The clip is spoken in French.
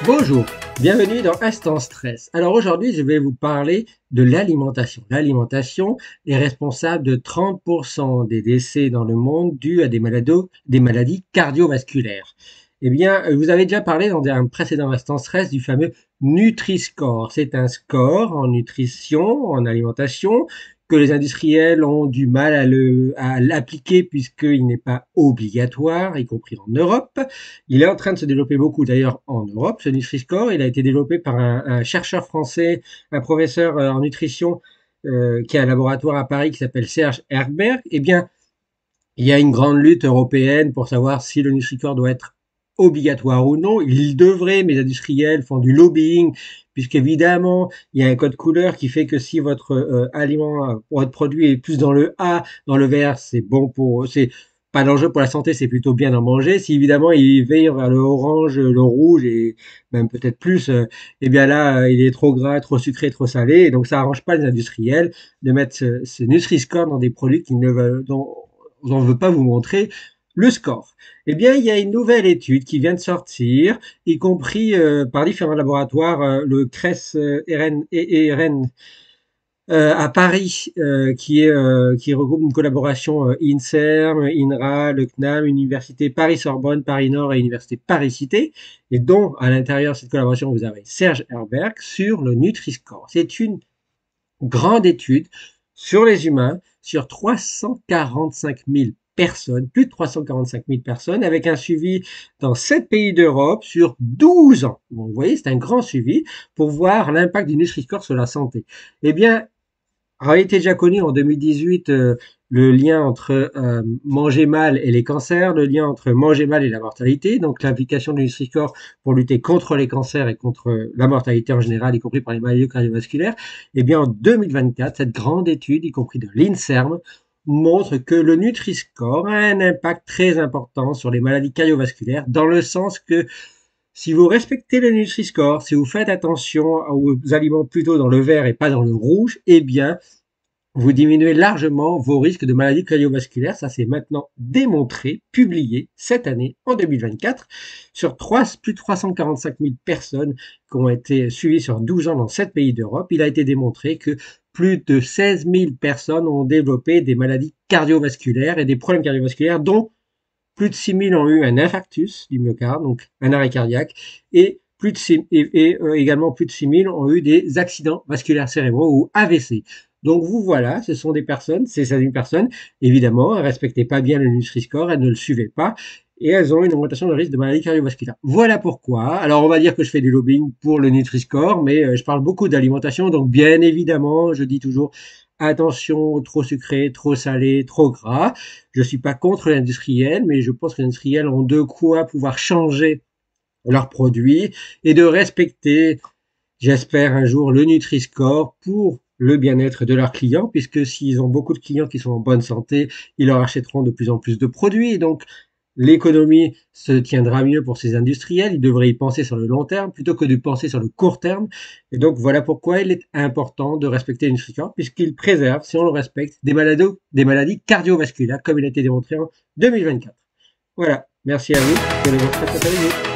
Bonjour, bienvenue dans Instant Stress. Alors aujourd'hui, je vais vous parler de l'alimentation. L'alimentation est responsable de 30% des décès dans le monde dus à des maladies cardiovasculaires. Eh bien, vous avez déjà parlé dans un précédent Instant Stress du fameux Nutri-Score. C'est un score en nutrition, en alimentation, que les industriels ont du mal à l'appliquer puisqu'il n'est pas obligatoire, y compris en Europe. Il est en train de se développer beaucoup d'ailleurs en Europe, ce Nutri-Score. Il a été développé par un chercheur français, un professeur en nutrition qui a un laboratoire à Paris qui s'appelle Serge Herberg. Eh bien, il y a une grande lutte européenne pour savoir si le Nutri-Score doit être obligatoire ou non. Il devrait, mais les industriels font du lobbying, puisqu'évidemment, il y a un code couleur qui fait que si votre aliment, votre produit est plus dans le A, dans le vert, c'est bon c'est pas dangereux pour la santé, c'est plutôt bien d'en manger. Si évidemment il vire vers le orange, le rouge et même peut-être plus, eh bien là, il est trop gras, trop sucré, trop salé. Et donc ça arrange pas les industriels de mettre ce Nutri-Score dans des produits dont on ne veut pas vous montrer le score. Eh bien, il y a une nouvelle étude qui vient de sortir, y compris par différents laboratoires, le CRES RN à Paris, qui regroupe une collaboration INSERM, INRA, le CNAM, Université Paris-Sorbonne, Paris-Nord et Université Paris-Cité, et dont à l'intérieur de cette collaboration, vous avez Serge Herberg sur le Nutri-Score. C'est une grande étude sur les humains, sur 345 000 personnes, plus de 345 000 personnes, avec un suivi dans 7 pays d'Europe sur 12 ans. Bon, vous voyez, c'est un grand suivi pour voir l'impact du Nutri-Score sur la santé. Eh bien, a été déjà connu en 2018 le lien entre manger mal et les cancers, le lien entre manger mal et la mortalité, donc l'implication du Nutri-Score pour lutter contre les cancers et contre la mortalité en général, y compris par les maladies cardiovasculaires. Eh bien, en 2024, cette grande étude, y compris de l'INSERM, montre que le Nutri-Score a un impact très important sur les maladies cardiovasculaires, dans le sens que si vous respectez le Nutri-Score, si vous faites attention aux aliments plutôt dans le vert et pas dans le rouge, eh bien, vous diminuez largement vos risques de maladies cardiovasculaires. Ça, c'est maintenant démontré, publié cette année, en 2024, sur plus de 345 000 personnes qui ont été suivies sur 12 ans dans 7 pays d'Europe. Il a été démontré que plus de 16 000 personnes ont développé des maladies cardiovasculaires et des problèmes cardiovasculaires, dont plus de 6 000 ont eu un infarctus du myocarde, donc un arrêt cardiaque, et également plus de 6 000 ont eu des accidents vasculaires cérébraux ou AVC. Donc vous voilà, ce sont des personnes, c'est une personne, évidemment, elles ne respectaient pas bien le Nutri-Score, elles ne le suivaient pas, et elles ont une augmentation de risque de maladie cardiovasculaire. Voilà pourquoi. Alors on va dire que je fais du lobbying pour le Nutri-Score, mais je parle beaucoup d'alimentation, donc bien évidemment, je dis toujours attention, trop sucré, trop salé, trop gras. Je suis pas contre l'industriel, mais je pense que les industriels ont de quoi pouvoir changer leurs produits et de respecter, j'espère un jour, le Nutri-Score pour le bien-être de leurs clients, puisque s'ils ont beaucoup de clients qui sont en bonne santé, ils leur achèteront de plus en plus de produits. Donc, l'économie se tiendra mieux pour ces industriels. Ils devraient y penser sur le long terme plutôt que de penser sur le court terme. Et donc, voilà pourquoi il est important de respecter le Nutri-Score, puisqu'il préserve, si on le respecte, des maladies cardiovasculaires, comme il a été démontré en 2024. Voilà. Merci à vous. Que le votre